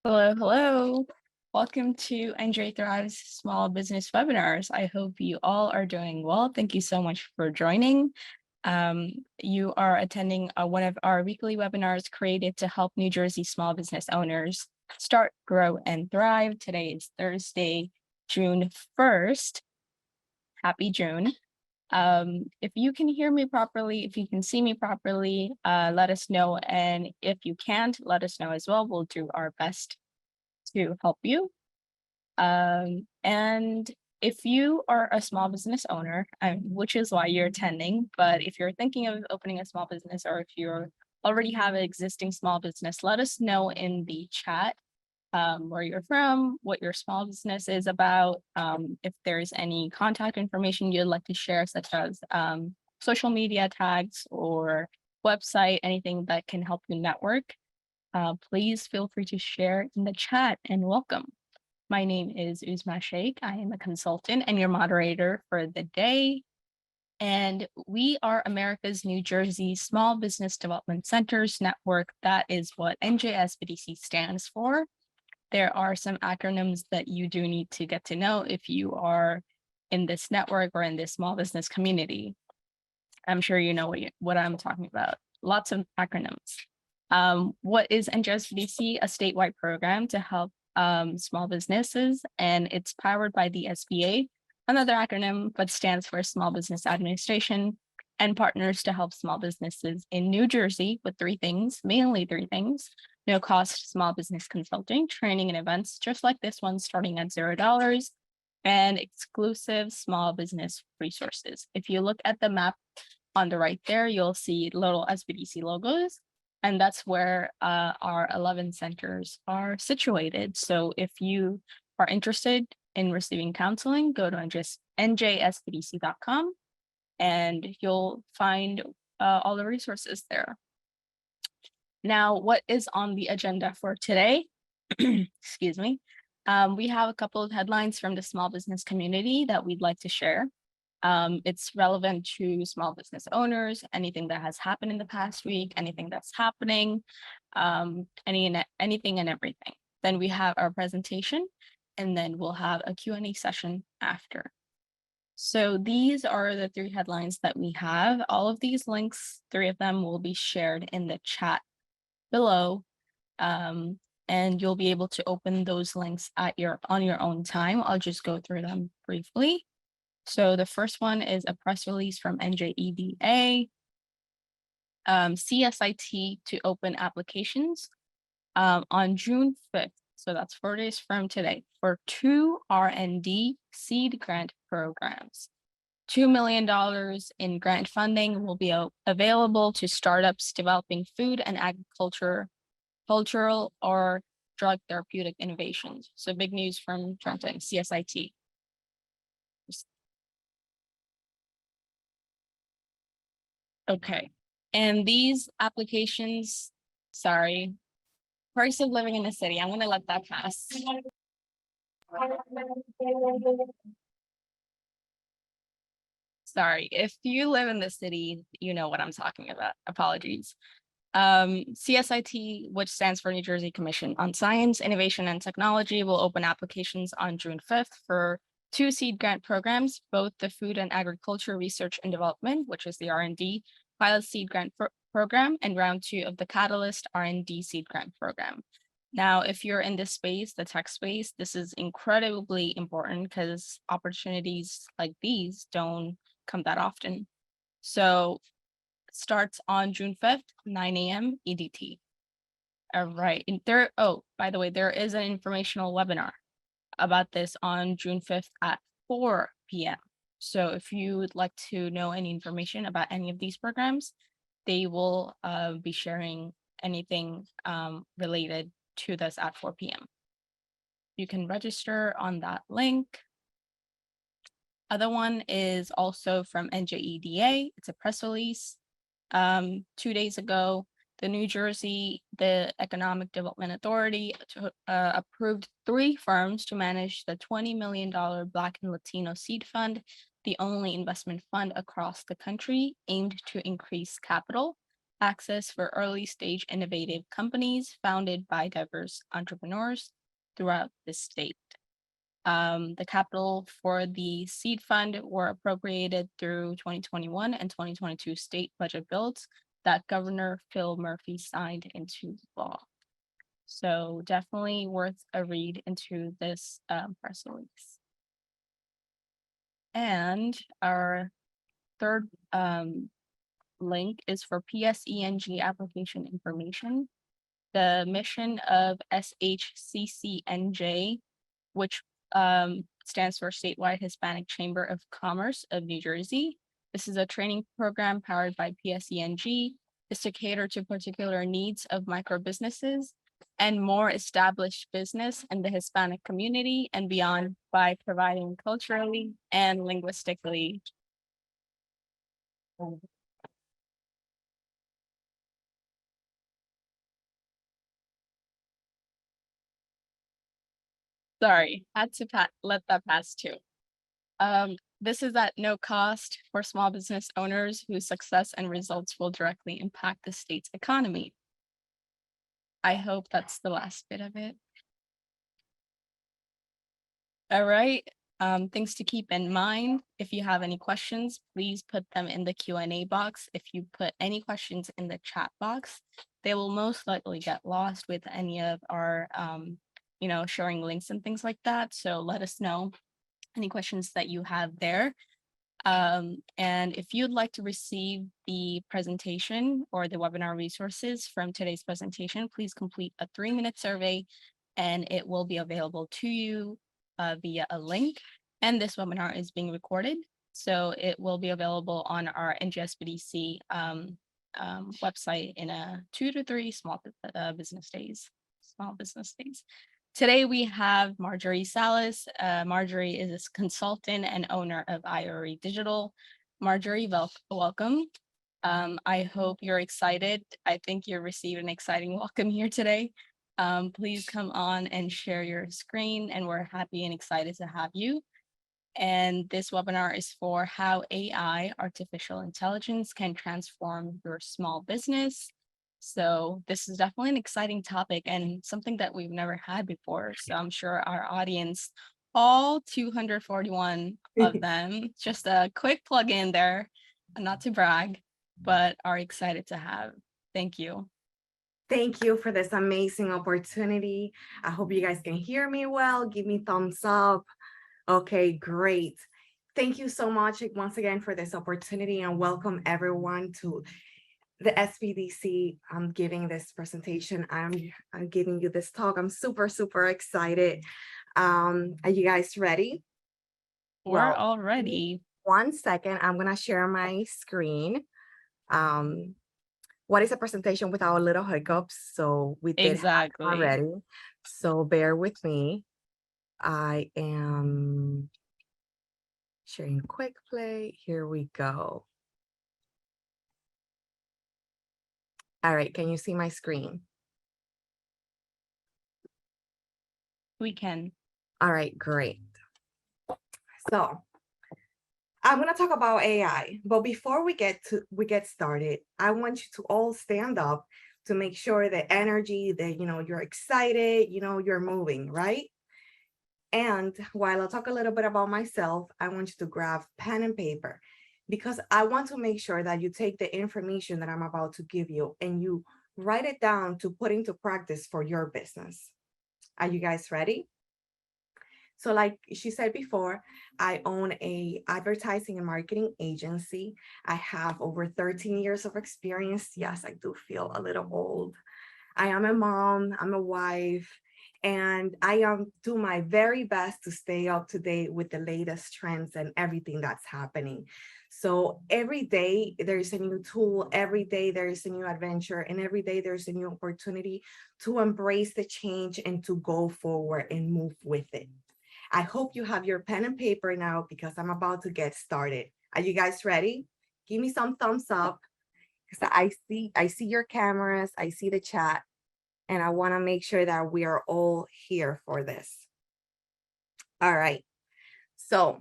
Hello, hello. Welcome to NJ Thrive's Small Business Webinars. I hope you all are doing well. Thank you so much for joining. You are attending one of our weekly webinars created to help New Jersey small business owners start, grow, and thrive. Today is Thursday, June 1st. Happy June. If you can hear me properly, if you can see me properly, let us know. And if you can't, let us know as well. We'll do our best to help you. And if you are a small business owner, which is why you're attending, but if you're thinking of opening a small business or if you already have an existing small business, let us know in the chat where you're from, what your small business is about, if there's any contact information you'd like to share, such as social media tags or website, anything that can help you network. Please feel free to share in the chat and welcome. My name is Uzma Sheikh. I am a consultant and your moderator for the day. And we are America's New Jersey Small Business Development Centers Network. That is what NJSBDC stands for. There are some acronyms that you do need to get to know if you are in this network or in this small business community. I'm sure you know what I'm talking about. Lots of acronyms. What is NJSBDC? A statewide program to help small businesses, and it's powered by the SBA, another acronym, but stands for Small Business Administration, and partners to help small businesses in New Jersey with mainly three things: no cost small business consulting, training and events, just like this one, starting at $0, and exclusive small business resources. If you look at the map on the right there, you'll see little SBDC logos, and that's where our 11 centers are situated. So if you are interested in receiving counseling, go to njsbdc.com and you'll find all the resources there. Now, what is on the agenda for today? Excuse me. We have a couple of headlines from the small business community that we'd like to share. It's relevant to small business owners, anything that has happened in the past week, anything that's happening, anything and everything. Then we have our presentation, and then we'll have a Q&A session after. So these are the three headlines that we have. All of these links, three of them, will be shared in the chat below. And you'll be able to open those links on your own time. I'll just go through them briefly. So the first one is a press release from NJEDA, CSIT to open applications on June 5th. So that's 4 days from today for 2 R&D seed grant programs. $2 million in grant funding will be available to startups developing food and cultural or drug therapeutic innovations. So big news from Trenton, CSIT. Okay, and these applications, sorry, price of living in the city, I'm gonna let that pass. Sorry, if you live in the city, you know what I'm talking about. Apologies. CSIT, which stands for New Jersey Commission on Science, Innovation, and Technology, will open applications on June 5th for 2 seed grant programs, both the Food and Agriculture Research and Development, which is the R&D Pilot Seed Grant Program, and round 2 of the Catalyst R&D Seed Grant Program. Now, if you're in this space, the tech space, this is incredibly important because opportunities like these don't come that often. So it starts on June 5th, 9 a.m. EDT. All right. And by the way, there is an informational webinar about this on June 5th at 4 p.m. So if you would like to know any information about any of these programs, they will be sharing anything related to this at 4 p.m. You can register on that link. Other one is also from NJEDA. It's a press release. 2 days ago, the Economic Development Authority approved 3 firms to manage the $20 million Black and Latino Seed Fund, the only investment fund across the country aimed to increase capital access for early stage innovative companies founded by diverse entrepreneurs throughout the state. The capital for the seed fund were appropriated through 2021 and 2022 state budget bills that Governor Phil Murphy signed into law. So definitely worth a read into this press release. And our third link is for PSENG application information. The mission of SHCCNJ, which stands for Statewide Hispanic Chamber of Commerce of New Jersey. This is a training program powered by PSENG, is to cater to particular needs of micro businesses and more established business in the Hispanic community and beyond by providing culturally and linguistically. Sorry, had to let that pass too. This is at no cost for small business owners whose success and results will directly impact the state's economy. I hope that's the last bit of it. All right, things to keep in mind. If you have any questions, please put them in the Q&A box. If you put any questions in the chat box, they will most likely get lost with any of our, sharing links and things like that. So let us know any questions that you have there. And if you'd like to receive the presentation or the webinar resources from today's presentation, please complete a 3-minute survey and it will be available to you via a link. And this webinar is being recorded, so it will be available on our NJSBDC website in 2 to 3 small business days. Today we have Marjorie Salas. Marjorie is a consultant and owner of IORE Digital. Marjorie, welcome. I hope you're excited. I think you're receiving an exciting welcome here today. Please come on and share your screen, and we're happy and excited to have you. And this webinar is for how AI, artificial intelligence, can transform your small business. So this is definitely an exciting topic and something that we've never had before. So I'm sure our audience, all 241 of them, just a quick plug in there, not to brag, but are excited to have. Thank you. Thank you for this amazing opportunity. I hope you guys can hear me well. Give me thumbs up. Okay, great. Thank you so much once again for this opportunity, and welcome everyone to the SBDC. I'm giving this presentation. I'm giving you this talk. I'm super excited. Are you guys ready? We're all ready. 1 second. I'm gonna share my screen. What is a presentation without little hiccups? So we did exactly already. So bear with me. I am sharing quick play. Here we go. All right, can you see my screen? We can. All right, great. So I'm going to talk about AI, but before we get started, I want you to all stand up to make sure the energy that, you're excited, you're moving, right? And while I'll talk a little bit about myself, I want you to grab pen and paper, because I want to make sure that you take the information that I'm about to give you and you write it down to put into practice for your business. Are you guys ready? So like she said before, I own a advertising and marketing agency. I have over 13 years of experience. Yes, I do feel a little old. I am a mom, I'm a wife, and I do my very best to stay up to date with the latest trends and everything that's happening. So every day there is a new tool, every day there is a new adventure, and every day there's a new opportunity to embrace the change and to go forward and move with it. I hope you have your pen and paper now, because I'm about to get started. Are you guys ready? Give me some thumbs up, because I see your cameras, I see the chat, and I want to make sure that we are all here for this. All right. So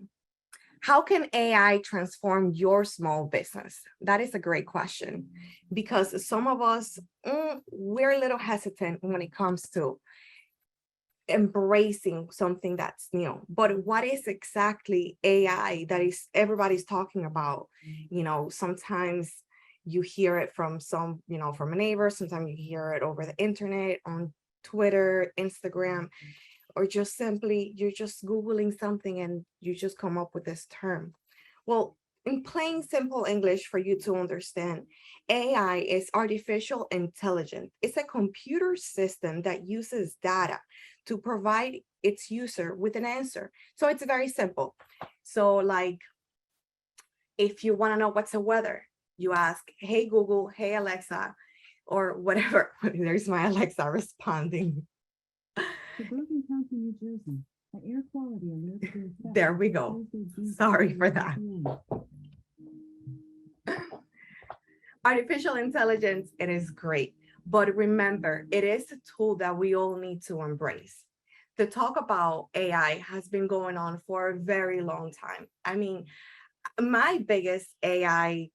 How can AI transform your small business? That is a great question, because some of us, we're a little hesitant when it comes to embracing something that's new. But what is exactly AI that is everybody's talking about? Sometimes you hear it from from a neighbor, sometimes you hear it over the internet, on Twitter, Instagram, or just simply you're just Googling something and you just come up with this term. Well, in plain simple English for you to understand, AI is artificial intelligence. It's a computer system that uses data to provide its user with an answer. So it's very simple. So like, if you want to know what's the weather, you ask, hey Google, hey Alexa, or whatever. There's my Alexa responding. There we go. Sorry for that. Artificial intelligence, it is great. But remember, it is a tool that we all need to embrace. The talk about AI has been going on for a very long time. I mean, my biggest AI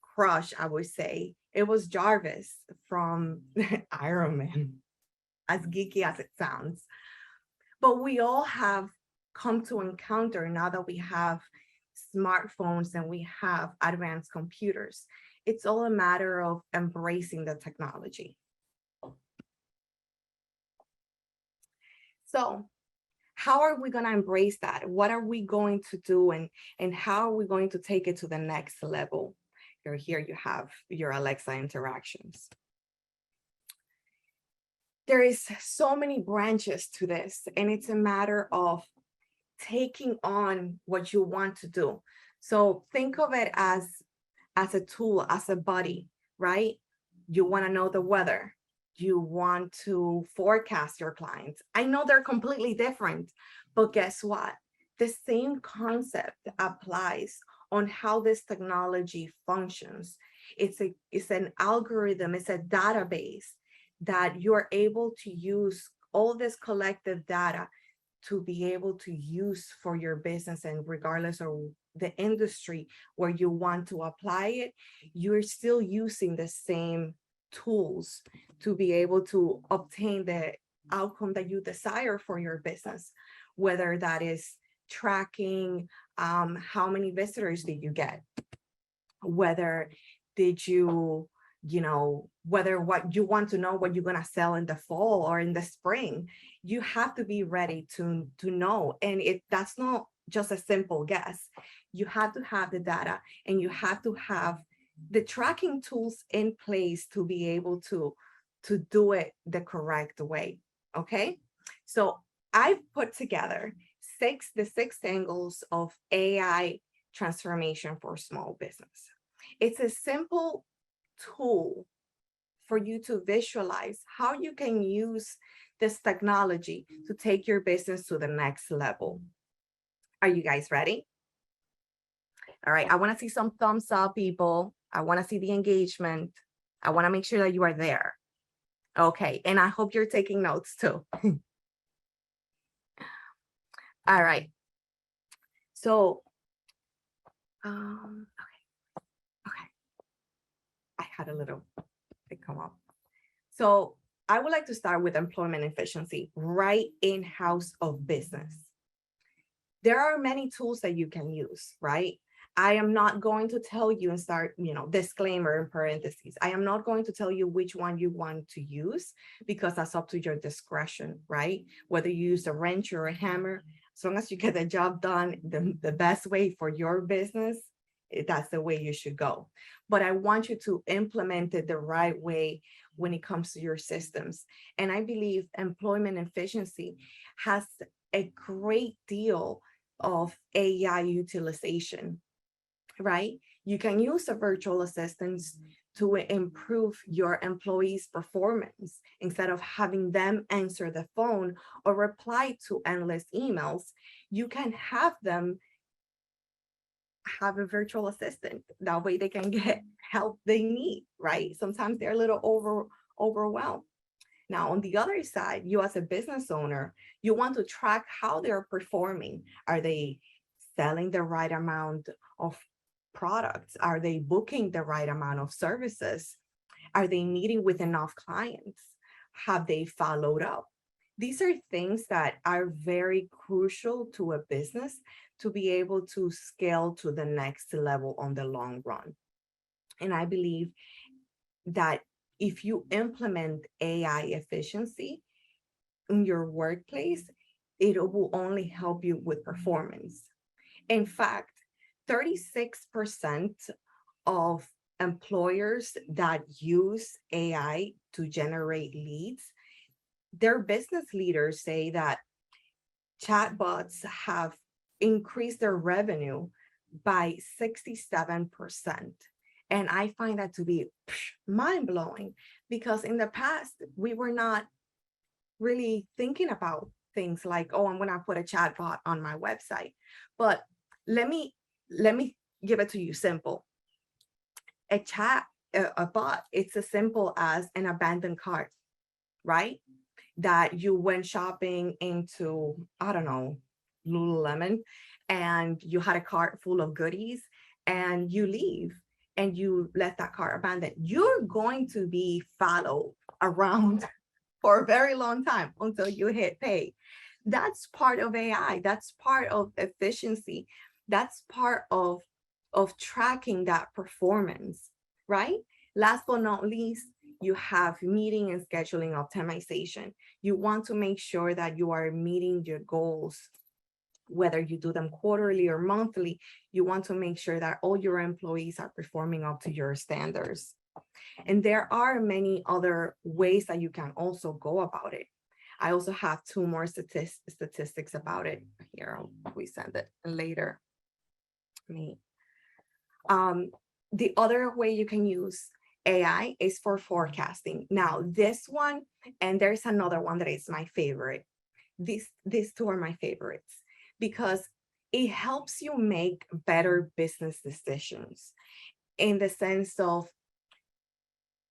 crush, I would say, it was Jarvis from Iron Man, as geeky as it sounds. But we all have come to encounter, now that we have smartphones and we have advanced computers, it's all a matter of embracing the technology. So how are we going to embrace that? What are we going to do, and how are we going to take it to the next level? Here you have your Alexa interactions. There is so many branches to this, and it's a matter of taking on what you want to do. So think of it as a tool, as a buddy, right? You want to know the weather. You want to forecast your clients. I know they're completely different, but guess what? The same concept applies on how this technology functions. It's an algorithm, it's a database that you're able to use all this collective data to be able to use for your business. And regardless of the industry where you want to apply it, you're still using the same tools to be able to obtain the outcome that you desire for your business, whether that is tracking how many visitors did you get, whether did you whether what you want to know what you're going to sell in the fall or in the spring. You have to be ready to know, and that's not just a simple guess. You have to have the data, and you have to have the tracking tools in place to be able to do it the correct way. Okay, so I've put together the six angles of AI transformation for small business. It's a simple tool for you to visualize how you can use this technology to take your business to the next level. Are you guys ready? All right, I want to see some thumbs up, people. I want to see the engagement. I want to make sure that you are there. Okay, and I hope you're taking notes too. All right. So, okay. I had a little thing come up. So I would like to start with employment efficiency, right in-house of business. There are many tools that you can use, right? I am not going to tell you and start, disclaimer in parentheses. I am not going to tell you which one you want to use, because that's up to your discretion, right? Whether you use a wrench or a hammer, as long as you get the job done the best way for your business, that's the way you should go. But I want you to implement it the right way when it comes to your systems. And I believe employment efficiency has a great deal of AI utilization, right? You can use a virtual assistants to improve your employees' performance. Instead of having them answer the phone or reply to endless emails, you can have them have a virtual assistant. That way they can get help they need, right? Sometimes they're a little overwhelmed. Now, on the other side, you as a business owner, you want to track how they're performing. Are they selling the right amount of products? Are they booking the right amount of services? Are they meeting with enough clients? Have they followed up? These are things that are very crucial to a business to be able to scale to the next level on the long run. And I believe that if you implement AI efficiency in your workplace, it will only help you with performance. In fact, 36% of employers that use AI to generate leads, their business leaders say that chatbots have increased their revenue by 67%. And I find that to be mind-blowing, because in the past, we were not really thinking about things like, oh, I'm going to put a chatbot on my website. But let me give it to you simple. A bot, it's as simple as an abandoned cart, right? That you went shopping into, I don't know, Lululemon, and you had a cart full of goodies, and you leave and you let that cart abandoned. You're going to be followed around for a very long time until you hit pay. That's part of AI. That's part of efficiency. That's part of tracking that performance, right? Last but not least, you have meeting and scheduling optimization. You want to make sure that you are meeting your goals, whether you do them quarterly or monthly. You want to make sure that all your employees are performing up to your standards. And there are many other ways that you can also go about it. I also have two more statistics about it here. We send it later. The other way you can use AI is for forecasting. Now, this one, and there's another one that is my favorite. These two are my favorites because it helps you make better business decisions in the sense of,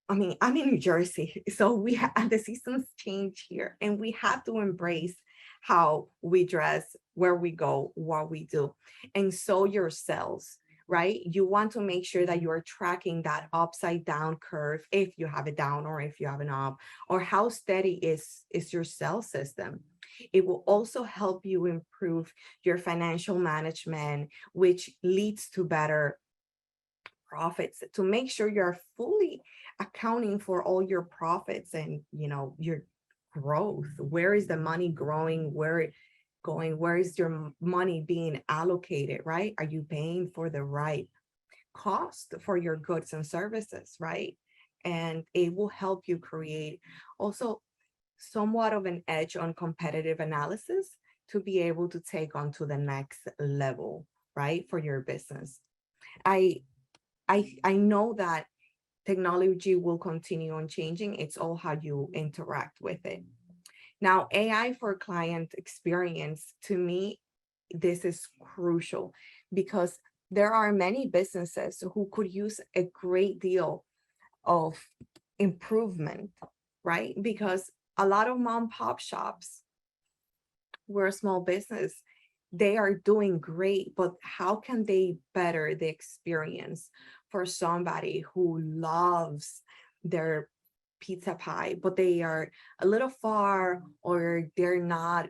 I'm in New Jersey, so we have the seasons change here, and we have to embrace how we dress, where we go, what we do. And so your sales, right? You want to make sure that you are tracking that upside down curve, if you have it down or if you have an up, or how steady is your sales system. It will also help you improve your financial management, which leads to better profits, to make sure you're fully accounting for all your profits and your growth. Where is the money growing? Where it going? Where is your money being allocated, right? Are you paying for the right cost for your goods and services, right? And it will help you create also somewhat of an edge on competitive analysis to be able to take on to the next level, right, for your business. I know that technology will continue on changing. It's all how you interact with it. Now, AI for client experience, to me, this is crucial because there are many businesses who could use a great deal of improvement, right? Because a lot of mom and pop shops, we're a small business, they are doing great, but how can they better the experience for somebody who loves their pizza pie, but they are a little far, or they're not,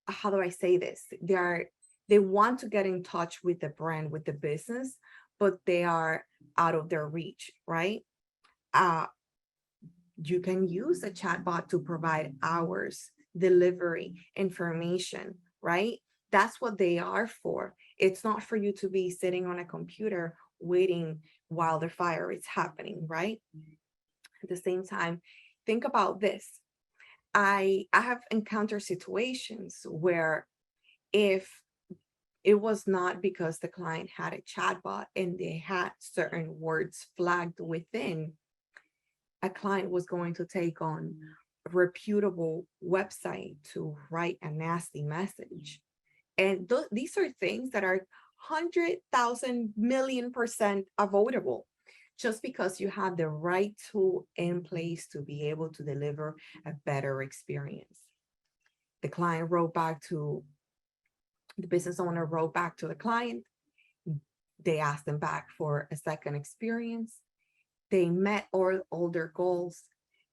how do I say this? They want to get in touch with the brand, with the business, but they are out of their reach, right? You can use a chatbot to provide hours, delivery, information, right? That's what they are for. It's not for you to be sitting on a computer waiting while the fire is happening, right? At the same time, think about this. I have encountered situations where if it was not because the client had a chatbot and they had certain words flagged within, a client was going to take on a reputable website to write a nasty message. And these are things that are 100,000 million% avoidable, just because you have the right tool in place to be able to deliver a better experience. The client wrote back to The business owner wrote back to the client. They asked them back for a second experience. They met all their goals,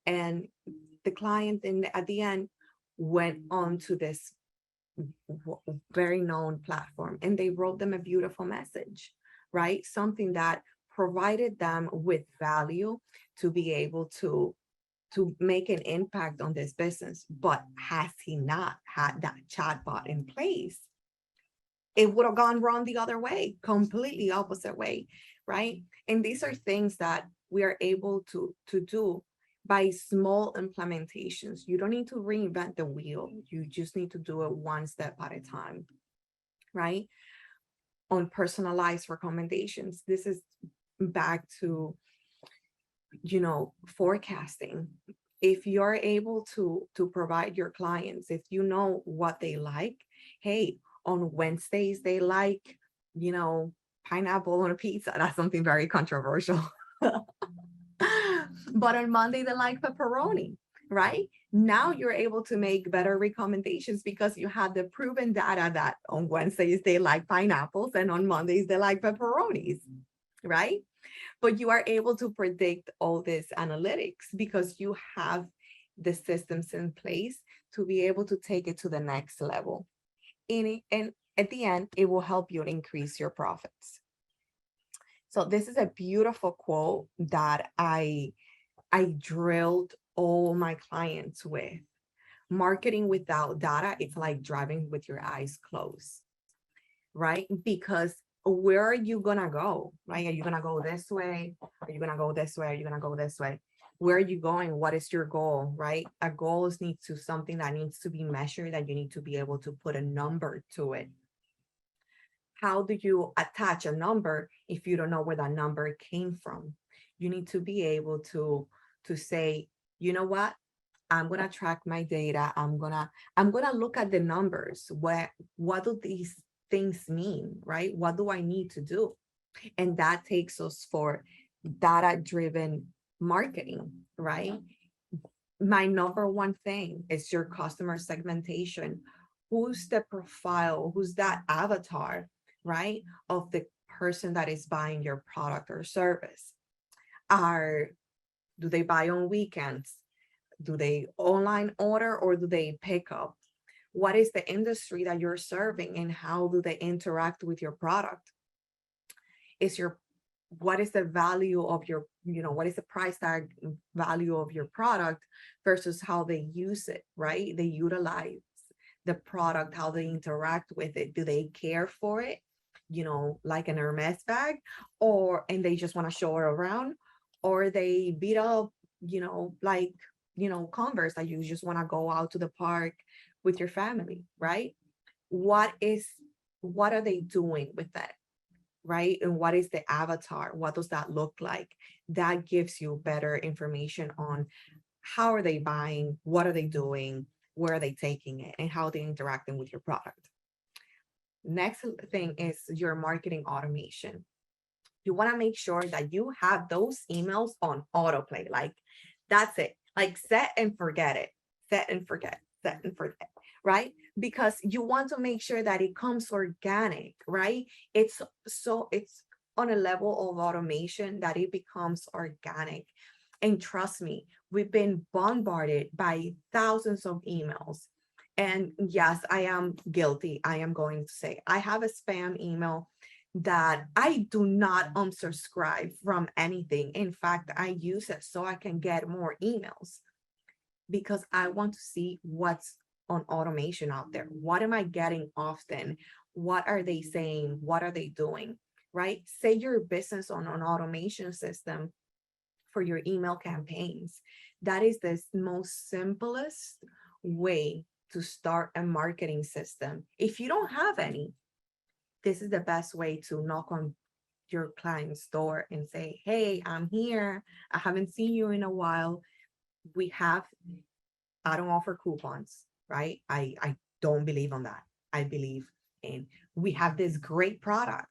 and the client at the end went on to this very known platform, and they wrote them a beautiful message, right? Something that provided them with value to be able to make an impact on this business. But has he not had that chatbot in place, it would have gone wrong the other way, completely opposite way, right? And these are things that we are able to do by small implementations. You don't need to reinvent the wheel. You just need to do it one step at a time, right? On personalized recommendations, this is back to, forecasting. If you're able to provide your clients, if you know what they like, hey, on Wednesdays they like, pineapple on a pizza. That's something very controversial. But on Monday they like pepperoni, right? Now you're able to make better recommendations because you have the proven data that on Wednesdays they like pineapples and on Mondays they like pepperonis, right? But you are able to predict all this analytics because you have the systems in place to be able to take it to the next level. And at the end, it will help you increase your profits. So this is a beautiful quote that I drilled all my clients with. Marketing without data, it's like driving with your eyes closed, right? Because where are you gonna go? Right? Are you gonna go this way? Are you gonna go this way? Are you gonna go this way? Where are you going? What is your goal? Right? A goal needs to something that needs to be measured, that you need to be able to put a number to it. How do you attach a number if you don't know where that number came from? You need to be able to say, you know what? I'm gonna track my data. I'm gonna look at the numbers. What do these things mean, right? What do I need to do? And that takes us for data-driven marketing, right? My number one thing is your customer segmentation. Who's the profile? Who's that avatar, right, of the person that is buying your product or service? Do they buy on weekends? Do they online order or do they pick up? What is the industry that you're serving and how do they interact with your product? What is the value of your, what is the price tag value of your product versus how they use it, right? They utilize the product, how they interact with it. Do they care for it? Like an Hermes bag, and they just want to show it around, or they beat up, like, Converse that you just want to go out to the park with your family, right? What are they doing with that, right? And what is the avatar? What does that look like? That gives you better information on how are they buying, what are they doing, where are they taking it, and how they're interacting with your product. Next thing is your marketing automation. You want to make sure that you have those emails on autoplay. Like, that's it. Like, set and forget it. Set and forget. Set and forget. Right? Because you want to make sure that it comes organic, right? It's on a level of automation that it becomes organic. And trust me, we've been bombarded by thousands of emails. And yes, I am guilty. I am going to say I have a spam email that I do not unsubscribe from anything. In fact, I use it so I can get more emails because I want to see what's on automation out there. What am I getting often? What are they saying? What are they doing? Right? Say your business on an automation system for your email campaigns. That is the most simplest way to start a marketing system. If you don't have any, this is the best way to knock on your client's door and say, hey, I'm here. I haven't seen you in a while. I don't offer coupons, right? I don't believe on that. I believe in, we have this great product.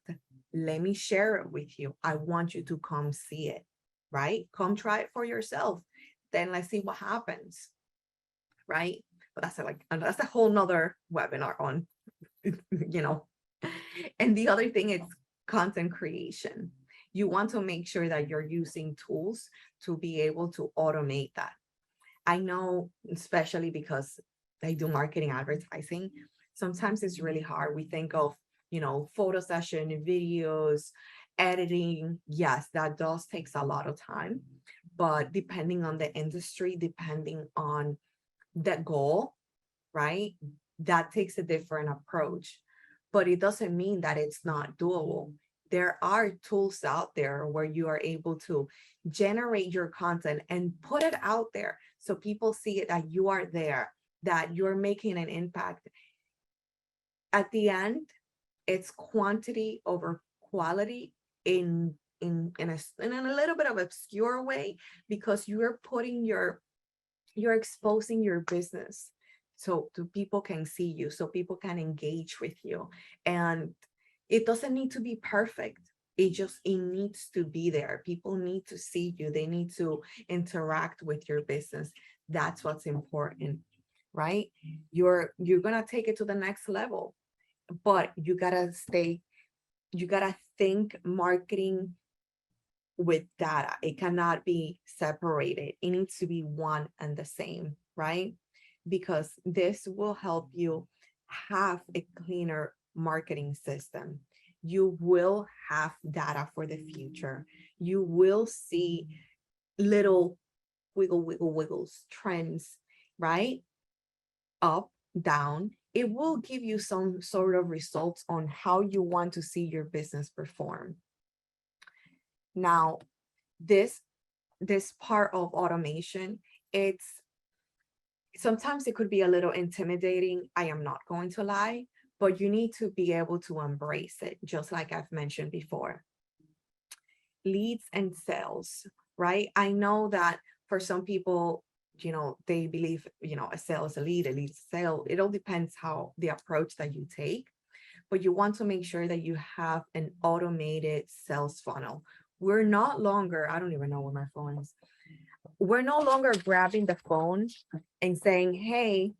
Let me share it with you. I want you to come see it, right? Come try it for yourself. Then let's see what happens, right? But that's a whole nother webinar on you know. And the other thing is content creation. You want to make sure that you're using tools to be able to automate that. I know, especially because I do marketing advertising, sometimes it's really hard. We think of, photo session, videos, editing. Yes, that does takes a lot of time, but depending on the industry, depending on the goal, right? That takes a different approach, but it doesn't mean that it's not doable. There are tools out there where you are able to generate your content and put it out there so people see it, that you are there, that you're making an impact. At the end, it's quantity over quality in a little bit of obscure way, because you're exposing your business so people can see you, so people can engage with you. And it doesn't need to be perfect. It needs to be there. People need to see you. They need to interact with your business. That's what's important, right? You're gonna take it to the next level, but you gotta think marketing with data. It cannot be separated. It needs to be one and the same, right? Because this will help you have a cleaner marketing system. You will have data for the future. You will see little wiggles, trends, right? Up, down. It will give you some sort of results on how you want to see your business perform. Now, this part of automation, sometimes it could be a little intimidating. I am not going to lie, but you need to be able to embrace it, just like I've mentioned before. Leads and sales, right? I know that for some people, they believe, a sale is a lead is a sale. It all depends how the approach that you take, but you want to make sure that you have an automated sales funnel. We're not longer, I don't even know where my phone is. We're no longer grabbing the phone and saying, hey,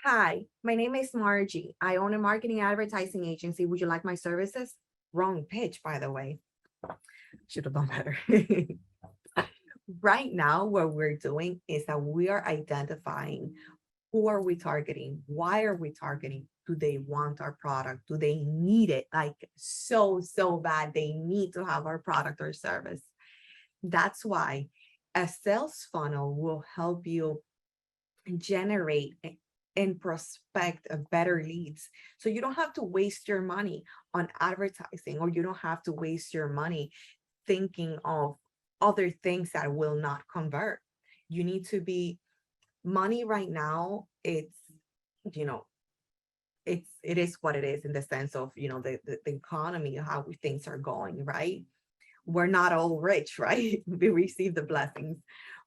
hi, my name is Margie. I own a marketing advertising agency. Would you like my services? Wrong pitch, by the way. Should have done better. Right now, what we're doing is that we are identifying who are we targeting? Why are we targeting? Do they want our product? Do they need it? Like so bad. They need to have our product or service. That's why a sales funnel will help you generate and prospect a better leads. So you don't have to waste your money on advertising, or you don't have to waste your money thinking of other things that will not convert. You need to be money right now. It is what it is, in the sense of, the economy, how things are going, right? We're not all rich, right? We receive the blessings,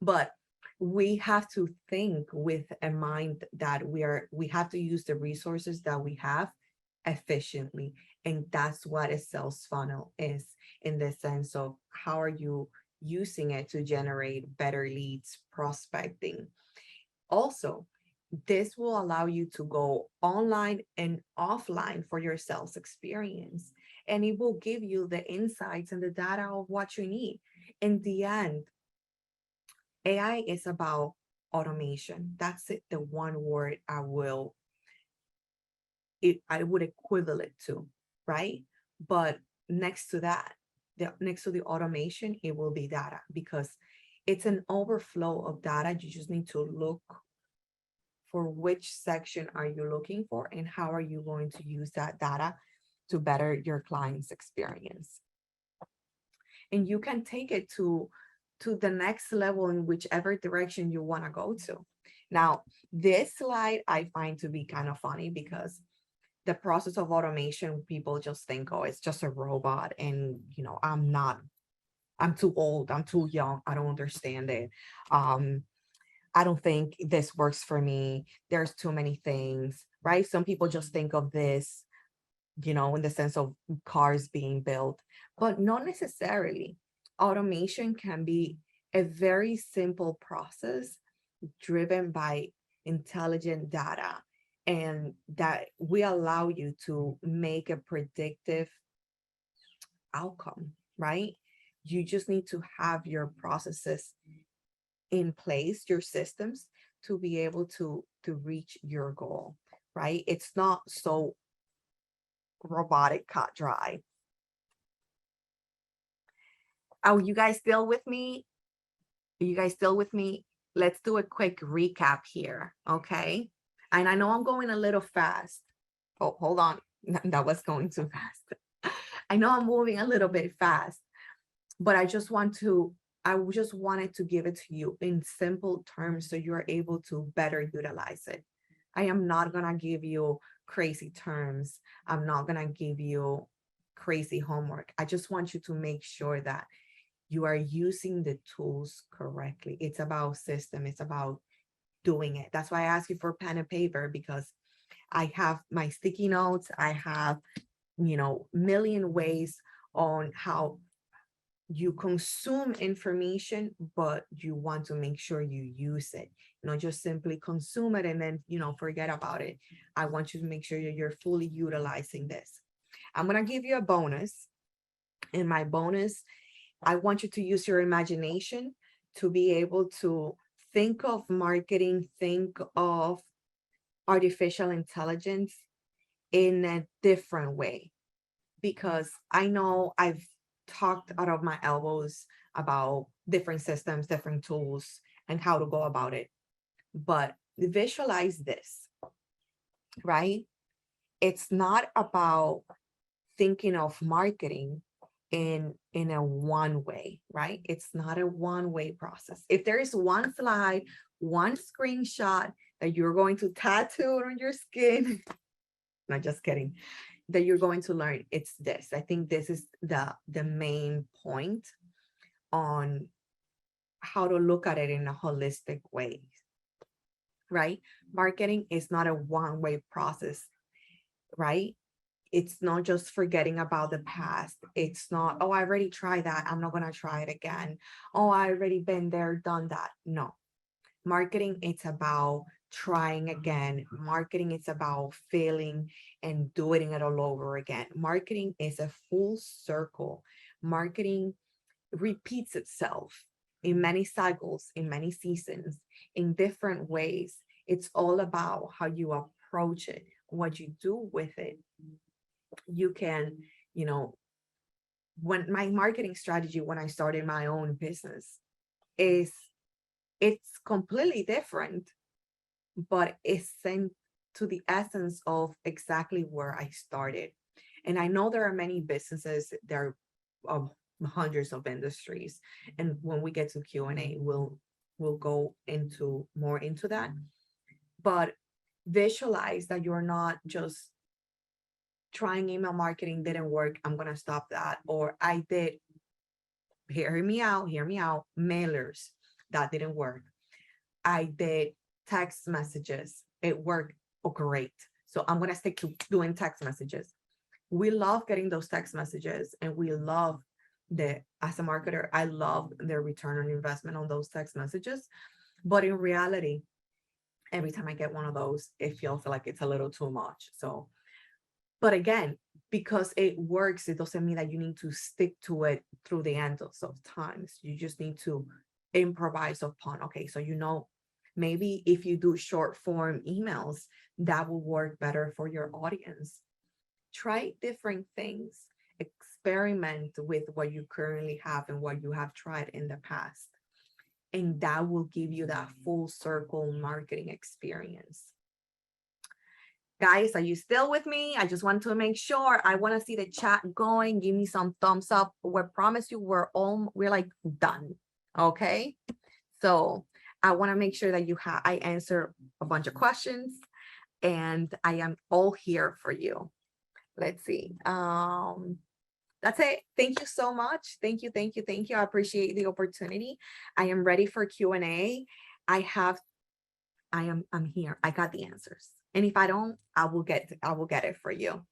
but we have to think with a mind that we have to use the resources that we have efficiently. And that's what a sales funnel is, in the sense of how are you using it to generate better leads, prospecting. Also, this will allow you to go online and offline for your sales experience, and it will give you the insights and the data of what you need. In the end, AI is about automation. That's it, the one word I would equivalent to, right? But next to that, next to the automation, it will be data, because it's an overflow of data. You just need to look for which section are you looking for, and how are you going to use that data to better your client's experience. And you can take it to the next level in whichever direction you want to go to. Now, this slide I find to be kind of funny, because the process of automation, people just think, oh, it's just a robot, and I'm too old, I'm too young, I don't understand it. I don't think this works for me. There's too many things, right? Some people just think of this, in the sense of cars being built, but not necessarily. Automation can be a very simple process driven by intelligent data and that we allow you to make a predictive outcome, right? You just need to have your processes in place, your systems, to be able to reach your goal, right? It's not so robotic, cut dry. Oh, you guys still with me? Are you guys still with me? Let's do a quick recap here, okay? And I know I'm going a little fast. Oh, hold on. That was going too fast. I know I'm moving a little bit fast, but I just wanted to give it to you in simple terms so you're able to better utilize it. I am not going to give you crazy terms. I'm not going to give you crazy homework. I just want you to make sure that you are using the tools correctly. It's about system. It's about doing it. That's why I ask you for pen and paper, because I have my sticky notes. I have, million ways on how you consume information, but you want to make sure you use it, not just simply consume it and then, forget about it. I want you to make sure that you're fully utilizing this. I'm going to give you a bonus. In my bonus, I want you to use your imagination to be able to think of marketing, think of artificial intelligence in a different way. Because I know I've talked out of my elbows about different systems, different tools, and how to go about it. But visualize this, right? It's not about thinking of marketing in a one way, right? It's not a one-way process. If there is one slide, one screenshot that you're going to tattoo on your skin, not just kidding, that you're going to learn, it's this. I think this is the main point on how to look at it in a holistic way, right? Marketing is not a one-way process, right? It's not just forgetting about the past. It's not, oh, I already tried that, I'm not going to try it again. Oh, I already been there, done that. No. Marketing, it's about trying again. Marketing, it's about failing and doing it all over again. Marketing is a full circle. Marketing repeats itself in many cycles, in many seasons, in different ways. It's all about how you approach it, what you do with it. You can, when my marketing strategy, when I started my own business, it's completely different, but it's sent to the essence of exactly where I started. And I know there are many businesses, there are hundreds of industries. And when we get to Q&A, we'll go more into that. But visualize that you're not just trying email marketing, didn't work, I'm going to stop that. Or I did, hear me out, mailers, that didn't work. I did text messages, it worked, oh great, so I'm going to stick to doing text messages. We love getting those text messages, and we love as a marketer, I love the return on investment on those text messages. But in reality, every time I get one of those, it feels like it's a little too much. So, but again, because it works, it doesn't mean that you need to stick to it through the end of times. You just need to improvise upon, okay, so maybe if you do short form emails, that will work better for your audience. Try different things, experiment with what you currently have and what you have tried in the past. And that will give you that full circle marketing experience. Guys, are you still with me? I just want to make sure. I want to see the chat going. Give me some thumbs up. We promise you we're like done. Okay. So I want to make sure that I answer a bunch of questions, and I am all here for you. Let's see. That's it. Thank you so much. Thank you. I appreciate the opportunity. I am ready for Q&A. I'm here. I got the answers. And if I don't, I will get it for you.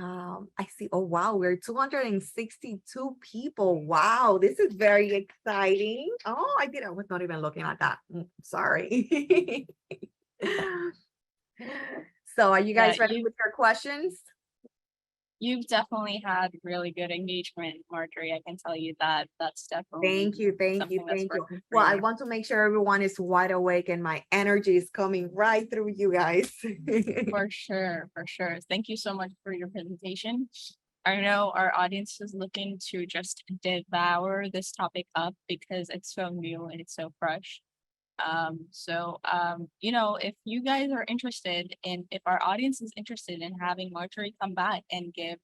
I see. Oh, wow. We're 262 people. Wow. This is very exciting. Oh, I was not even looking at that. Sorry. So are you Yeah, guys ready with your questions? you've definitely had really good engagement, Marjorie. I can tell you that. That's definitely Thank you. Thank you. something that's Thank you. working for Well, I you. want to make sure everyone is wide awake and my energy is coming right through you guys. For sure, for sure. Thank you so much for your presentation. I know our audience is looking to just devour this topic up because it's so new and it's so fresh. You know, if you guys are interested in, if our audience is interested in having Marjorie come back and give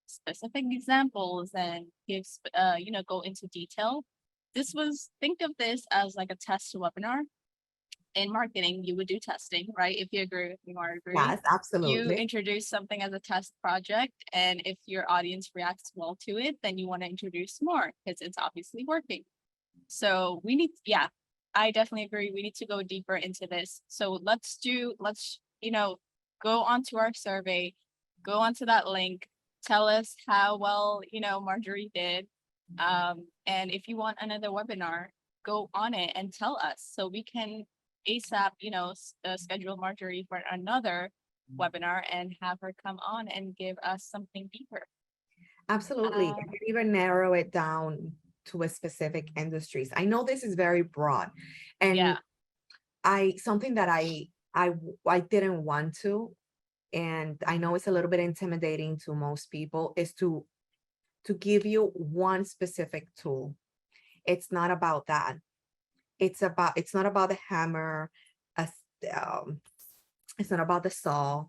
specific examples and you know, go into detail, think of this as like a test webinar. In marketing, you would do testing, right? If you agree with me, Marjorie, Yes, you absolutely. introduce something as a test project, and if your audience reacts well to it, then you want to introduce more because it's obviously working. So we need, yeah, I definitely agree. We need to go deeper into this. So you know, go onto our survey, go onto that link, tell us how well, you know, Marjorie did. And if you want another webinar, go on it and tell us so we can ASAP, you know, schedule Marjorie for another webinar and have her come on and give us something deeper. Absolutely. Um, You can even narrow it down to a specific industries. I know this is very broad, and yeah, something that I didn't want to, and I know it's a little bit intimidating to most people, is to give you one specific tool. It's not about that. It's not about the hammer, as it's not about the saw,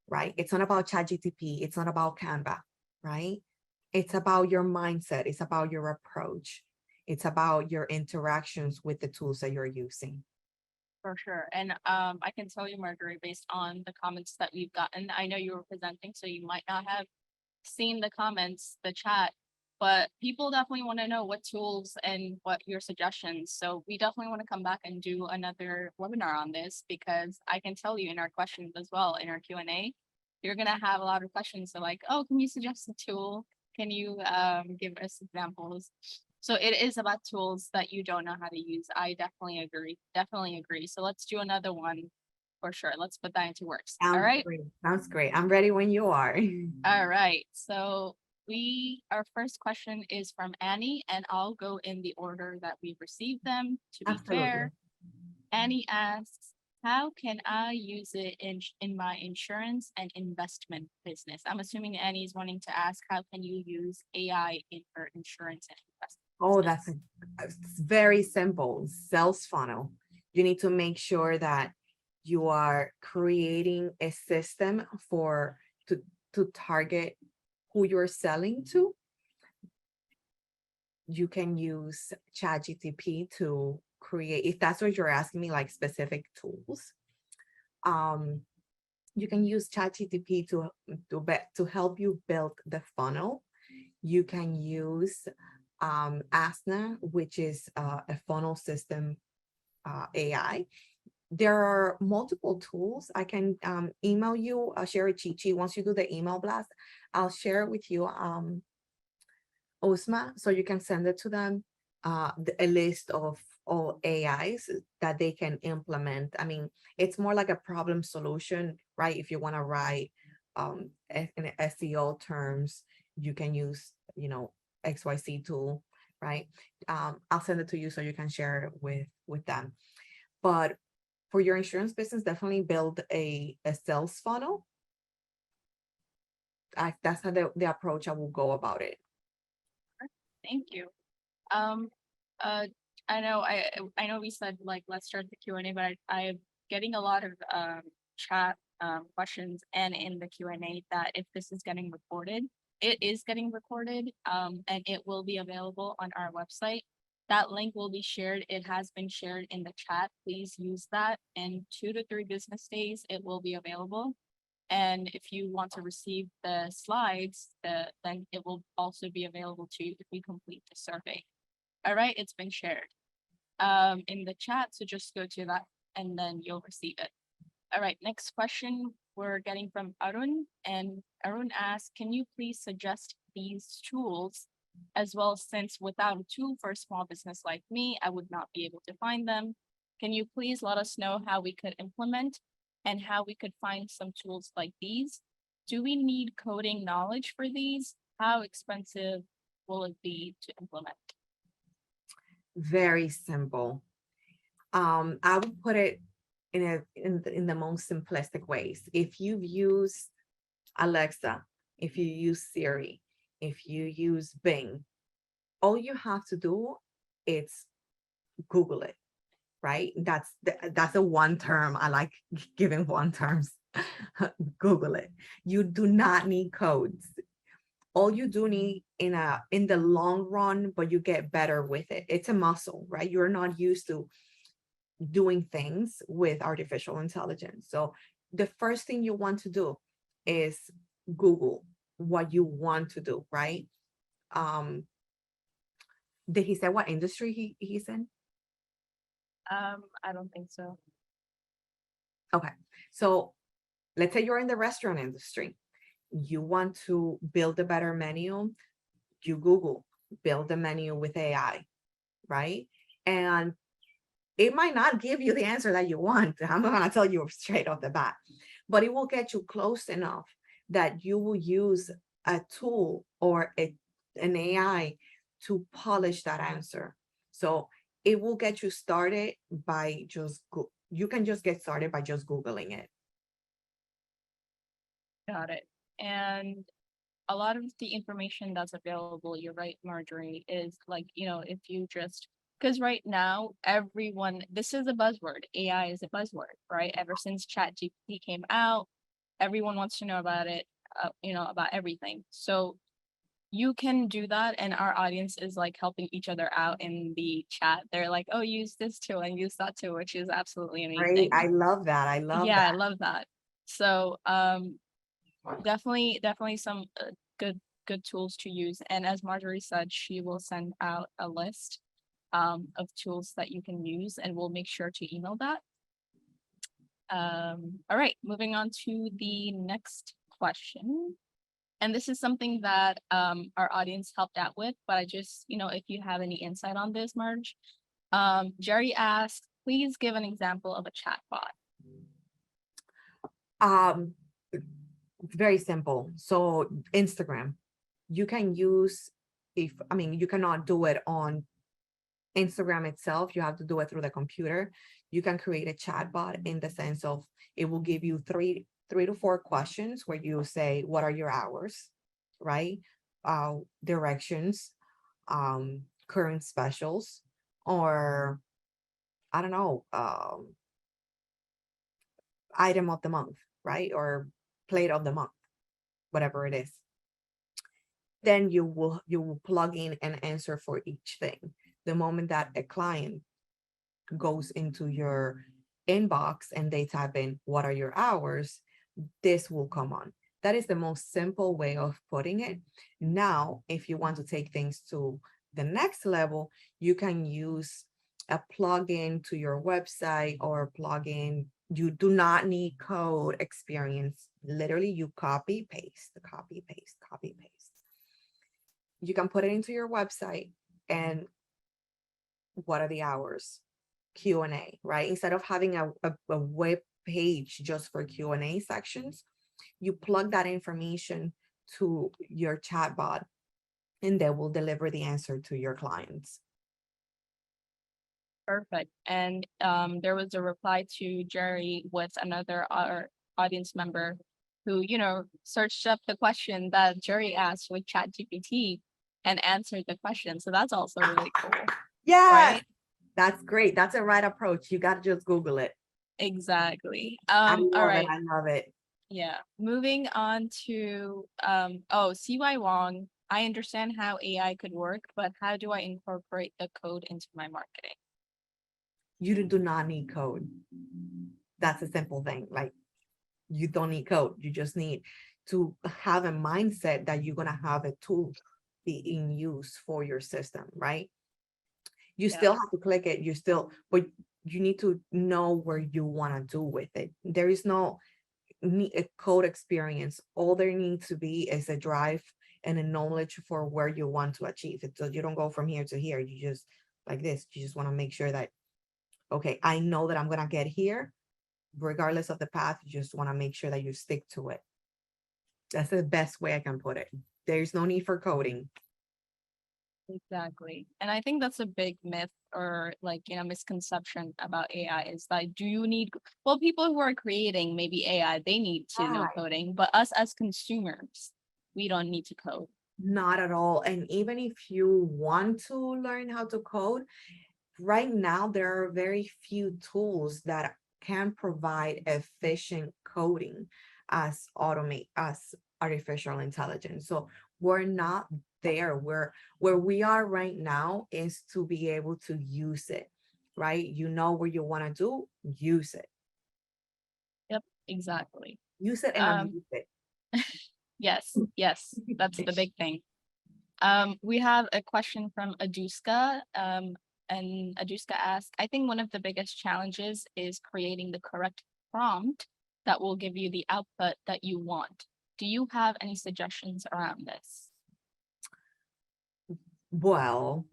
right? It's not about ChatGPT. It's not about Canva, right? It's about your mindset. It's about your approach. It's about your interactions with the tools that you're using. for sure. And I can tell you, Marjorie, based on the comments that we've gotten, I know you were presenting, so you might not have seen the comments, the chat, but people definitely want to know what tools and what your suggestions. So we definitely want to come back and do another webinar on this because I can tell you in our questions as well, in our Q&A, you're going to have a lot of questions. So like, oh, can you suggest a tool? Can you give us examples? So it is about tools that you don't know how to use. I definitely agree. Definitely agree. So let's do another one for sure. Let's put that into works. All Sounds right. great. Sounds great. I'm ready when you are. All right. So our first question is from Annie, and I'll go in the order that we received them to be Absolutely. fair. Annie asks, how can I use it in my insurance and investment business? I'm assuming Annie's wanting to ask, how can you use AI in her insurance and investment Oh, business? it's very simple. Sales funnel. You need to make sure that you are creating a system to target who you're selling to. You can use ChatGPT to create, if that's what you're asking me, like specific tools. You can use ChatGPT to help you build the funnel. You can use Asna, which is a funnel system AI. There are multiple tools. I can email you, share a cheat sheet. Once you do the email blast, I'll share it with you, Osma, so you can send it to them, a list of all AIs that they can implement. I mean, it's more like a problem solution, right? If you want to write in SEO terms, you can use, XYZ tool, right? I'll send it to you so you can share it with them. But for your insurance business, definitely build a sales funnel. That's how the approach I will go about it. Thank you. Um, uh, I know we said like let's start the Q&A, but I'm getting a lot of chat questions and in the Q&A that if this is getting recorded, it is getting recorded and it will be available on our website. That link will be shared. It has been shared in the chat. Please use that. In 2 to 3 business days, it will be available. And if you want to receive the slides, then it will also be available to you if you complete the survey. All right, it's been shared in the chat. So just go to that and then you'll receive it. All right, next question we're getting from Arun, and Arun asks, can you please suggest these tools as well, since without a tool for a small business like me, I would not be able to find them. Can you please let us know how we could implement and how we could find some tools like these? Do we need coding knowledge for these? How expensive will it be to implement? Very simple. I would put it in the most simplistic ways. If you've used Alexa, if you use Siri, if you use Bing, all you have to do is Google it, right? That's a one term. I like giving one terms. Google it. You do not need codes. All you do need in the long run, but you get better with it. It's a muscle, right? You're not used to doing things with artificial intelligence. So the first thing you want to do is Google what you want to do, right? Did he say what industry he's in? I don't think so. Okay, so let's say you're in the restaurant industry. You want to build a better menu, you Google build a menu with AI, right? And it might not give you the answer that you want. I'm not going to tell you straight off the bat, but it will get you close enough that you will use a tool or an AI to polish that answer. So it will get you started by you can just get started by just Googling it. Got it. And a lot of the information that's available, you're right, Marjorie, is like, if you just, because right now, this is a buzzword. AI is a buzzword, right? Ever since ChatGPT came out, everyone wants to know about it, about everything. So you can do that. And our audience is like helping each other out in the chat. They're like, oh, use this tool and use that tool, which is absolutely amazing. Right? I love that. I love Yeah, that. I love that. So definitely some good tools to use. And as Marjorie said, she will send out a list of tools that you can use, and we'll make sure to email that. All right, moving on to the next question. And this is something that our audience helped out with, but I just, if you have any insight on this, Marge. Jerry asked, please give an example of a chatbot. Very simple. So Instagram, you can use, you cannot do it on Instagram itself. You have to do it through the computer. You can create a chatbot in the sense of it will give you three to four questions where you say, what are your hours, right? Directions, current specials, or I don't know, item of the month, right? Or plate of the month, whatever it is. Then you will plug in an answer for each thing. The moment that a client goes into your inbox and they type in, what are your hours? This will come on. That is the most simple way of putting it. Now, if you want to take things to the next level, you can use a plugin to your website or a plugin. You do not need code experience. Literally, you copy, paste, copy, paste, copy, paste. You can put it into your website and what are the hours? Q&A, right? Instead of having a web page just for Q&A sections, you plug that information to your chatbot and they will deliver the answer to your clients. Perfect. And there was a reply to Jerry with another audience member who, searched up the question that Jerry asked with ChatGPT and answered the question. So that's also really cool. Yeah, right? That's great. That's a right approach. You got to just Google it. Exactly. I love all right. it. I love it. Yeah. Moving on to CY Wong. I understand how AI could work, but how do I incorporate the code into my marketing? You do not need code. That's a simple thing. Like, you don't need code. You just need to have a mindset that you're going to have a tool be in use for your system, right? You still have to click it. But you need to know where you want to do with it. There is no need a code experience. All there needs to be is a drive and a knowledge for where you want to achieve it. So you don't go from here to here. You just like this. You just want to make sure that, okay, I know that I'm gonna get here, regardless of the path. You just want to make sure that you stick to it. That's the best way I can put it. There's no need for coding. Exactly. And I think that's a big myth or like, misconception about AI is that do you need, well, people who are creating maybe AI, they need to know Right. coding, but us as consumers, we don't need to code. Not at all. And even if you want to learn how to code, right now there are very few tools that can provide efficient coding as artificial intelligence. So we're not there. Where we are right now is to be able to use it, right? You know what you want to do, use it. Yep, exactly. Use it and Um, abuse it. yes, that's the big thing. We have a question from Aduska. And Aduska asks, I think one of the biggest challenges is creating the correct prompt that will give you the output that you want. Do you have any suggestions around this? Well,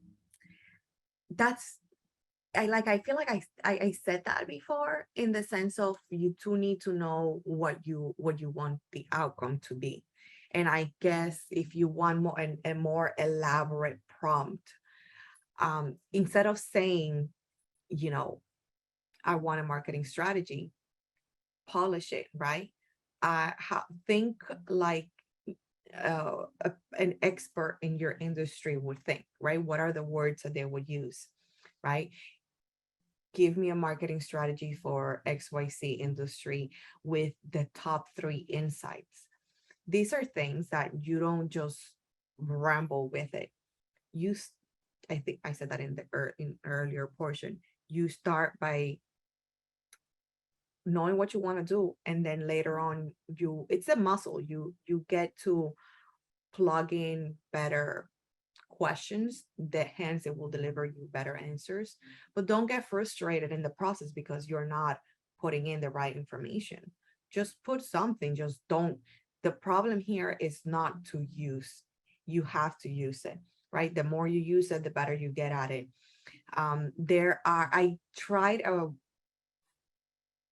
that's I feel like I said that before, in the sense of you two need to know what you want the outcome to be. And I guess if you want a more elaborate prompt, instead of saying, you know, I want a marketing strategy, polish it, right? Think like an expert in your industry would think, right? What are the words that they would use, right? Give me a marketing strategy for XYZ industry with the top 3 insights. These are things that you don't just ramble with it. I think I said that in the earlier portion. You start by knowing what you want to do, and then later on, it's a muscle. You get to plug in better questions that hence it will deliver you better answers. But don't get frustrated in the process because you're not putting in the right information. Just put something, just don't. The problem here is not to use. You have to use it, right? The more you use it, the better you get at it. I tried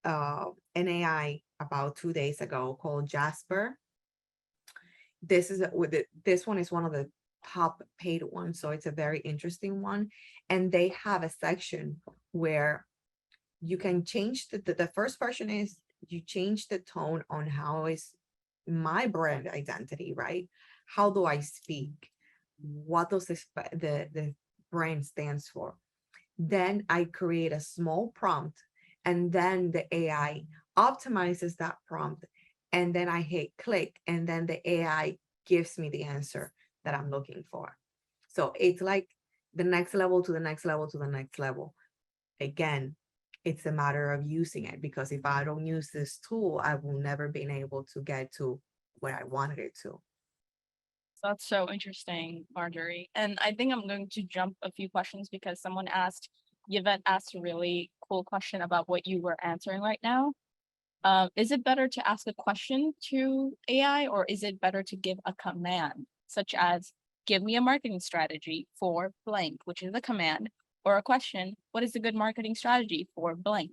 an AI about 2 days ago called Jasper. This one is one of the top paid ones, so it's a very interesting one. And they have a section where you can change the first version is you change the tone on how is my brand identity, right? How do I speak? What does the brand stands for? Then I create a small prompt, and then the AI optimizes that prompt, and then I hit click, and then the AI gives me the answer that I'm looking for. So it's like the next level to the next level to the next level. Again, it's a matter of using it, because if I don't use this tool, I will never be able to get to where I wanted it to. That's so interesting, Marjorie. And I think I'm going to jump a few questions because someone asked, Yvette asked a really cool question about what you were answering right now. Is it better to ask a question to AI, or is it better to give a command, such as give me a marketing strategy for blank, which is a command, or a question, what is a good marketing strategy for blank?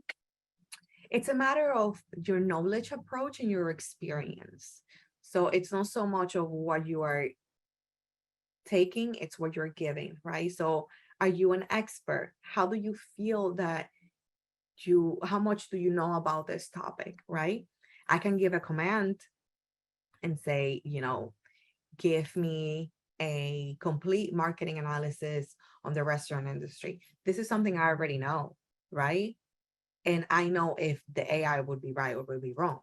It's a matter of your knowledge approach and your experience. So it's not so much of what you are taking, it's what you're giving, right? So are you an expert? How do you feel that how much do you know about this topic, right? I can give a command and say, give me a complete marketing analysis on the restaurant industry. This is something I already know, right? And I know if the AI would be right or would be wrong,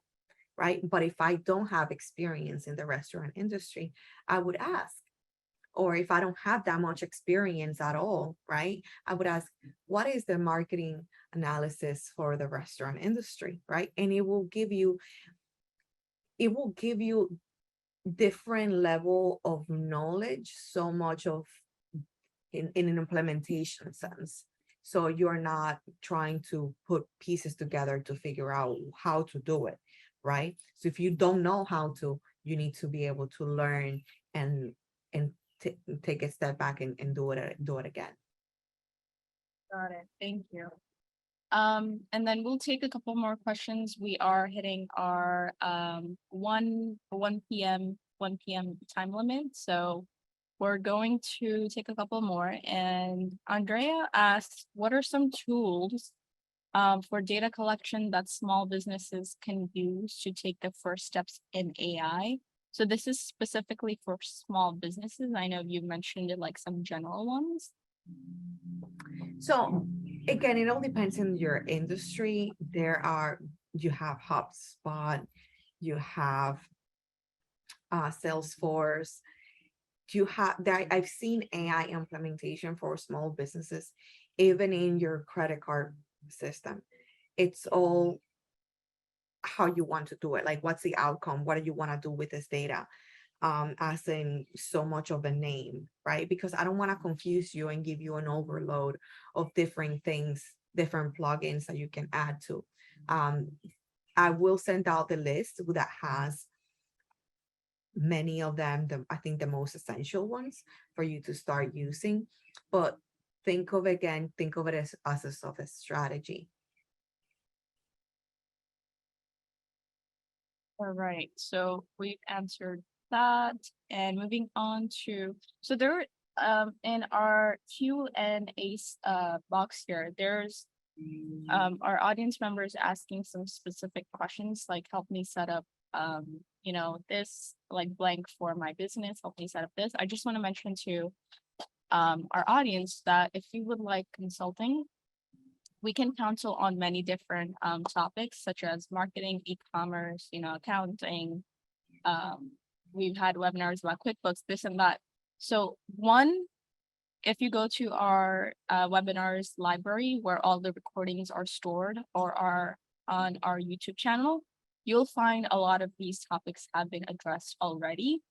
right? But if I don't have experience in the restaurant industry, I would ask. Or if I don't have that much experience at all, right? I would ask, what is the marketing analysis for the restaurant industry, right? And it will give you different level of knowledge, so much of in an implementation sense. So you're not trying to put pieces together to figure out how to do it, right? So if you don't know how to, you need to be able to learn and take a step back and do it again. Got it. Thank you. And then we'll take a couple more questions. We are hitting our 1 p.m. time limit. So we're going to take a couple more. And Andrea asked, what are some tools for data collection that small businesses can use to take the first steps in AI? So this is specifically for small businesses. I know you mentioned it like some general ones. So again, it all depends on your industry. You have HubSpot, you have Salesforce, you have that. I've seen AI implementation for small businesses, even in your credit card system. It's all how you want to do it. Like, what's the outcome? What do you want to do with this data? As in so much of a name, right? Because I don't want to confuse you and give you an overload of different things, different plugins that you can add to. I will send out the list that has many of them, I think the most essential ones for you to start using. But think of it as a sort of strategy. All right, so we've answered that, and moving on to, so there in our Q&A box here, there's our audience members asking some specific questions, like help me set up this like blank for my business, help me set up this. I just want to mention to our audience that if you would like consulting, we can counsel on many different topics such as marketing, e-commerce, accounting. We've had webinars about QuickBooks, this and that. So if you go to our webinars library where all the recordings are stored or are on our YouTube channel, you'll find a lot of these topics have been addressed already.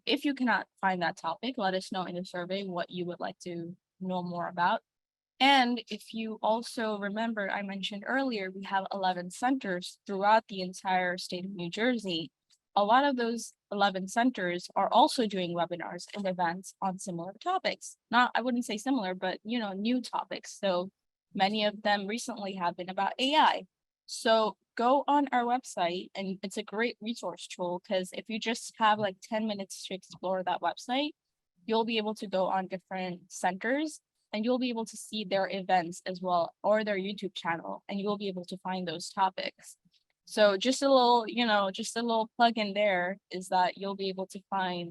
If you cannot find that topic, let us know in the survey what you would like to know more about. And if you also remember, I mentioned earlier, we have 11 centers throughout the entire state of New Jersey. A lot of those 11 centers are also doing webinars and events on similar topics. I wouldn't say similar, but new topics. So many of them recently have been about AI. So go on our website, and it's a great resource tool because if you just have like 10 minutes to explore that website, you'll be able to go on different centers and you'll be able to see their events as well, or their YouTube channel, and you'll be able to find those topics. So just a little plug in there is that you'll be able to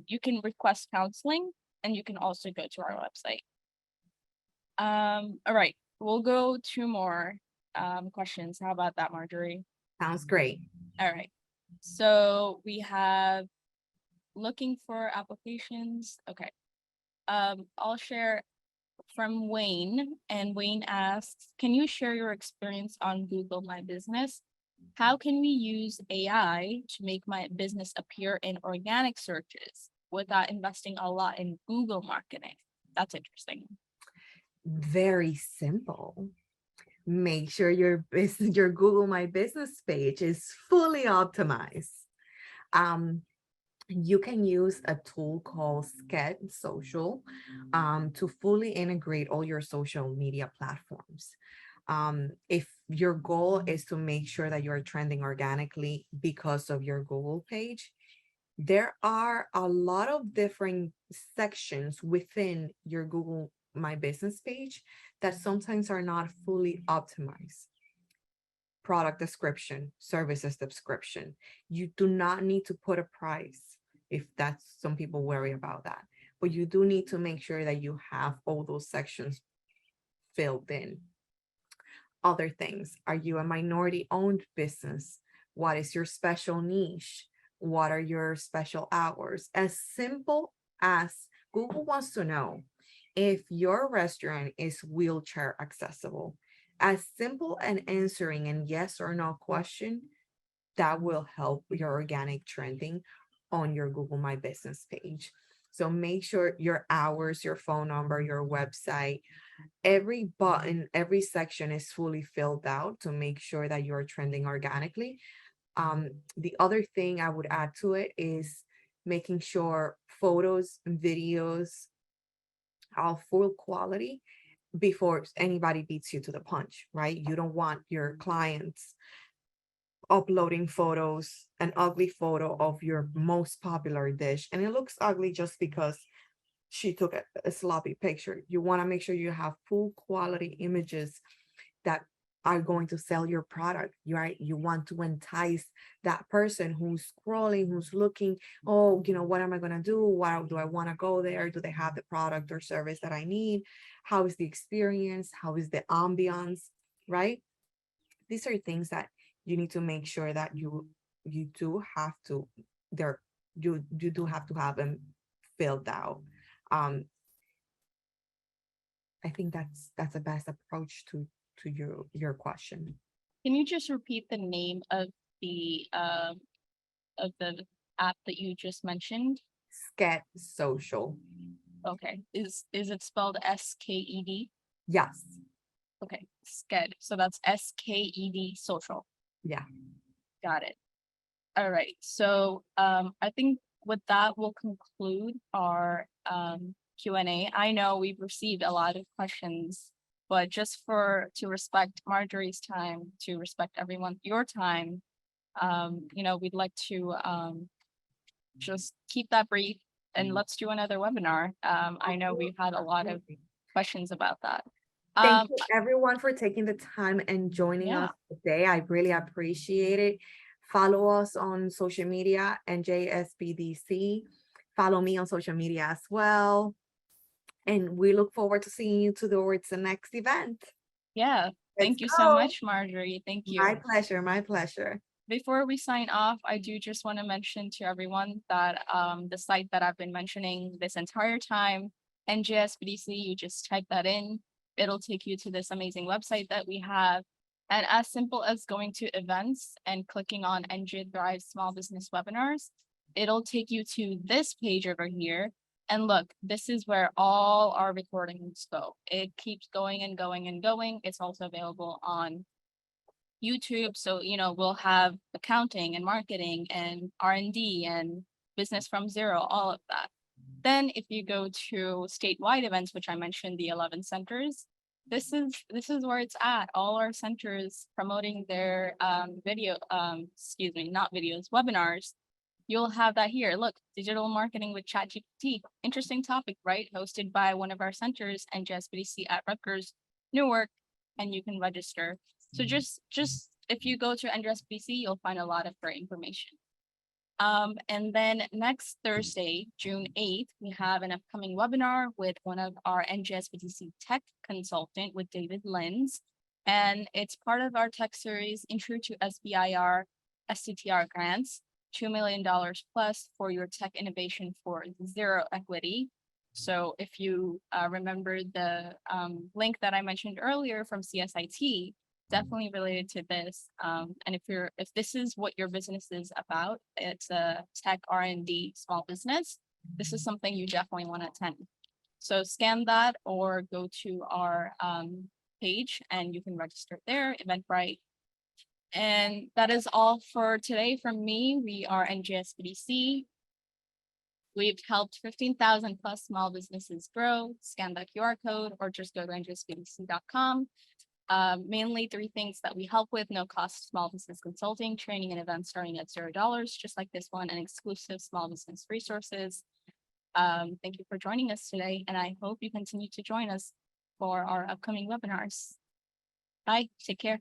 you can request counseling, and you can also go to our website. All right, we'll go 2 more questions. How about that, Marjorie? Sounds great. All right. So we have looking for applications. Okay. I'll share from Wayne, and Wayne asks, can you share your experience on Google My Business? How can we use AI to make my business appear in organic searches without investing a lot in Google marketing? That's interesting. Very simple. Make sure your Google My Business page is fully optimized. You can use a tool called Sked Social to fully integrate all your social media platforms. If your goal is to make sure that you're trending organically because of your Google page, there are a lot of different sections within your Google My Business page that sometimes are not fully optimized. Product description, services description. You do not need to put a price if that's, some people worry about that, but you do need to make sure that you have all those sections filled in. Other things, are you a minority owned business? What is your special niche? What are your special hours? As simple as Google wants to know if your restaurant is wheelchair accessible. As simple as answering a yes or no question, that will help your organic trending on your Google My Business page. So make sure your hours, your phone number, your website, every button, every section is fully filled out to make sure that you're trending organically. The other thing I would add to it is making sure photos and videos are full quality before anybody beats you to the punch, right? You don't want your clients uploading photos, an ugly photo of your most popular dish, and it looks ugly just because she took a sloppy picture. You want to make sure you have full quality images that are going to sell your product. Right? You want to entice that person who's scrolling, who's looking, oh, what am I going to do? Why do I want to go there? Do they have the product or service that I need? How is the experience? How is the ambiance? Right? These are things that you need to make sure that you do have to there you do have to have them filled out. I think that's the best approach to your question. Can you just repeat the name of the app that you just mentioned? Get social. Okay, is it spelled SKED? Yes. Okay, SKED. So that's SKED social. Yeah. Got it. All right. So I think with that we'll conclude our Q&A. I know we've received a lot of questions, but just to respect Marjorie's time, to respect your time, we'd like to just keep that brief and let's do another webinar. I know we've had a lot of questions about that. Thank you everyone for taking the time and joining Yeah. us today. I really appreciate it. Follow us on social media, NJSBDC. Follow me on social media as well. And we look forward to seeing you towards the next event. Yeah. Thank you so much, Marjorie. Thank you. My pleasure. My pleasure. Before we sign off, I do just want to mention to everyone that the site that I've been mentioning this entire time, NJSBDC, you just type that in. It'll take you to this amazing website that we have. And as simple as going to events and clicking on NJ Thrive Small Business Webinars, it'll take you to this page over here. And look, this is where all our recordings go. It keeps going and going and going. It's also available on YouTube. So, we'll have accounting and marketing and R&D and business from zero, all of that. Then if you go to statewide events, which I mentioned, the 11 centers, this is where it's at. All our centers promoting their webinars. You'll have that here. Look, digital marketing with ChaptGPT. Interesting topic, right? Hosted by one of our centers, NJSBDC at Rutgers, Newark, and you can register. So just if you go to NJSBDC, you'll find a lot of great information. And then next Thursday, June 8th, we have an upcoming webinar with one of our NJSBDC tech consultant with David Lenz. And it's part of our tech series, Intro to SBIR STTR grants, $2 million plus for your tech innovation for zero equity. So if you remember the link that I mentioned earlier from CSIT, definitely related to this. And if this is what your business is about, it's a tech R&D small business, this is something you definitely want to attend. So scan that or go to our page and you can register there, Eventbrite. And that is all for today from me. We are NJSBDC. We've helped 15,000 plus small businesses grow. Scan that QR code or just go to njsbdc.com. Mainly 3 things that we help with: no cost small business consulting, training and events starting at $0, just like this one, and exclusive small business resources. Thank you for joining us today, and I hope you continue to join us for our upcoming webinars. Bye, take care.